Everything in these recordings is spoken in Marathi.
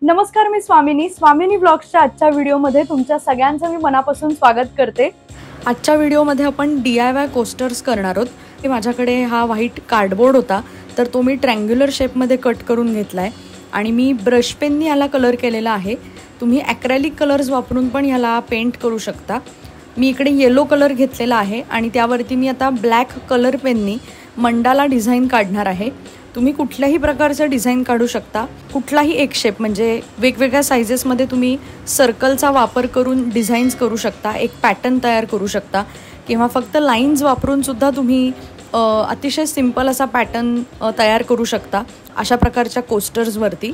नमस्कार, मी स्वामिनी व्लॉग्सच्या आजच्या व्हिडिओमध्ये तुमच्या सगळ्यांचं मी मनापासून स्वागत करते। आजच्या व्हिडिओमध्ये आपण DIY कोस्टर्स करणार आहोत। माझ्याकडे हा व्हाईट कार्डबोर्ड होता, तर तो मी ट्रँग्युलर शेपमध्ये कट करून घेतलाय आणि मी ब्रश पेननी याला कलर केलेला आहे। तुम्ही ॲक्रेलिक कलर्स वापरून पण याला पेंट करू शकता। मी इकडे येलो कलर घेतलेला आहे आणि त्यावरती मी आता ब्लॅक कलर पेननी मंडाला डिझाइन काढणार आहे। तुम्ही कुठल्याही प्रकारचं डिझाइन काढू शकता, कुठलाही एक शेप, म्हणजे वेगवेगळ्या साइजेसमध्ये तुम्ही सर्कलचा वापर करून डिझाईन्स करू शकता, एक पॅटर्न तयार करू शकता किंवा फक्त लाईन्स वापरून सुद्धा तुम्ही अतिशय सिंपल असा पॅटर्न तयार करू शकता अशा प्रकारच्या कोस्टर्सवरती।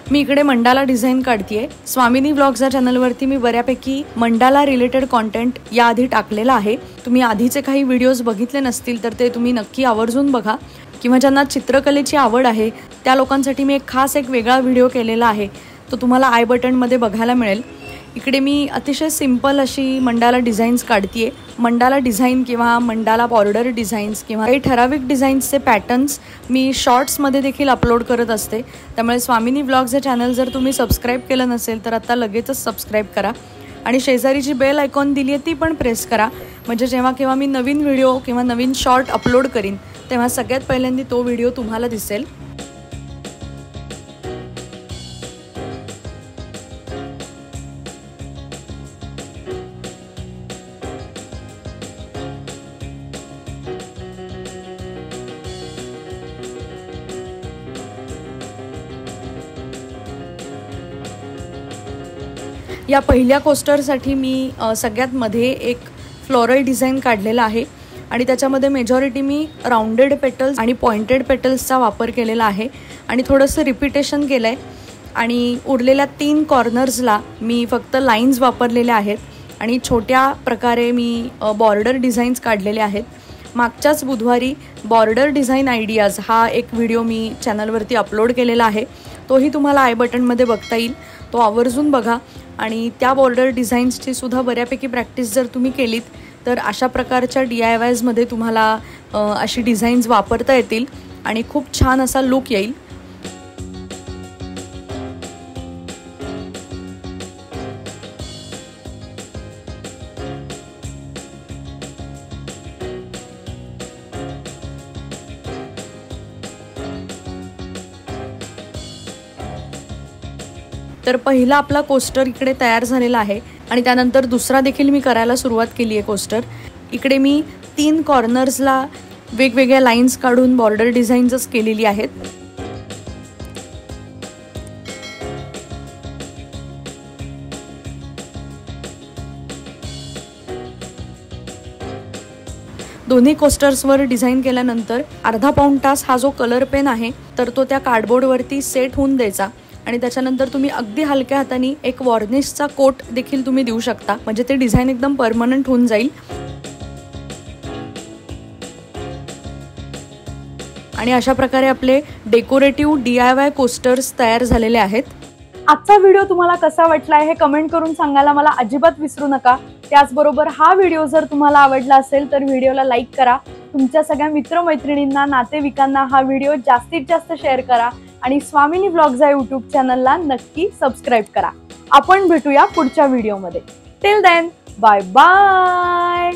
मी इकडे मंडाला डिझाइन काढतेय। स्वामिनी व्लॉग्स या चॅनलवरती मी बऱ्यापैकी मंडाला रिलेटेड कंटेंट याआधी टाकलेला आहे। तुम्ही आधीचे काही व्हिडिओज बघितले नसतील तर ते तुम्ही नक्की आवर्जून बघा, किंवा ज्यांना चित्रकलेची आवड आहे त्या लोकांसाठी मी एक वेगळा व्हिडिओ केलेला आहे, तो तुम्हाला आय बटनमध्ये बघायला मिळेल। इकडे मी अतिशय सिंपल अशी मंडाला डिझाईन्स काढतेय। मंडाला डिझाइन किंवा मंडाला बॉर्डर डिझाईन्स किंवा काही ठराविक डिझाईन्सचे पॅटर्न्स मी शॉर्ट्समध्ये देखील अपलोड करत असते। त्यामुळे स्वामिनी व्लॉग्स या चॅनल जर तुम्ही सबस्क्राईब केलं नसेल तर आता लगेचच सबस्क्राईब करा आणि शेजारी जी बेल आयकॉन दिली आहे ती पण प्रेस करा, म्हणजे जेव्हा केव्हा मी नवीन व्हिडिओ किंवा नवीन शॉर्ट अपलोड करीन तेव्हा सगळ्यात पहिल्यांदा तो व्हिडिओ तुम्हाला दिसेल। या पहिल्या कोस्टरसाठी मी सगळ्यात मध्ये एक फ्लोरल डिझाइन काढलेला आहे आणि त्याच्यामध्ये मेजॉरिटी मी राउंडेड पेटल्स आणि पॉइंटेड पेटल्सचा वापर केलेला आहे आणि थोडंसं रिपीटेशन केलं आहे आणि उरलेल्या 3 कॉर्नर्सला मी फक्त लाईन्स वापरलेल्या आहेत आणि छोट्या प्रकारे मी बॉर्डर डिझाईन्स काढलेले आहेत। मागच्याच बुधवारी बॉर्डर डिझाइन आयडियाज हा एक व्हिडिओ मी चॅनलवरती अपलोड केलेला आहे, तोही तुम्हाला आय बटनमध्ये बघता येईल, तो आवर्जून बघा। आणि त्या बॉर्डर डिझाईन्सची सुद्धा बऱ्यापैकी प्रॅक्टिस जर तुम्ही केलीत तर अशा प्रकारच्या DIYजमध्ये तुम्हाला अशी डिझाईन्स वापरता येतील आणि खूप छान असा लुक येईल। तर पहिला आपला कोस्टर इकडे तयार झालेला आहे आणि त्यानंतर दुसरा देखील मी करायला सुरुवात केली आहे कोस्टर। इकडे मी 3 कॉर्नर्सला वेगवेगळ्या लाईन्स काढून बॉर्डर डिझाईन्सच केलेली आहेत। दोन्ही कोस्टर्सवर डिझाइन केल्यानंतर अर्धा पाऊण तास हा जो कलर पेन आहे तर तो त्या कार्डबोर्डवरती सेट होऊन द्यायचा आणि त्याच्यानंतर तुम्ही अगदी हलक्या हाताने एक वॉर्निशचा कोट देखील तुम्ही देऊ शकता, म्हणजे ते डिझाइन एकदम परमनंट होऊन जाईल। आणि अशा प्रकारे आपले डेकोरेटिव्ह DIY कोस्टर्स तयार झालेले आहेत। आजचा व्हिडिओ तुम्हाला कसा वाटला हे कमेंट करून सांगायला मला अजिबात विसरू नका। त्याचबरोबर हा व्हिडिओ जर तुम्हाला आवडला असेल तर व्हिडिओला लाईक करा, तुमच्या सगळ्या मित्रमैत्रिणींना, नातेवाईकांना हा व्हिडिओ जास्तीत जास्त शेअर करा आणि स्वामिनी व्लॉग्स या यूट्यूब चॅनलला नक्की सबस्क्राईब करा। आपण भेटूया पुढच्या व्हिडिओमध्ये। Till then, bye bye.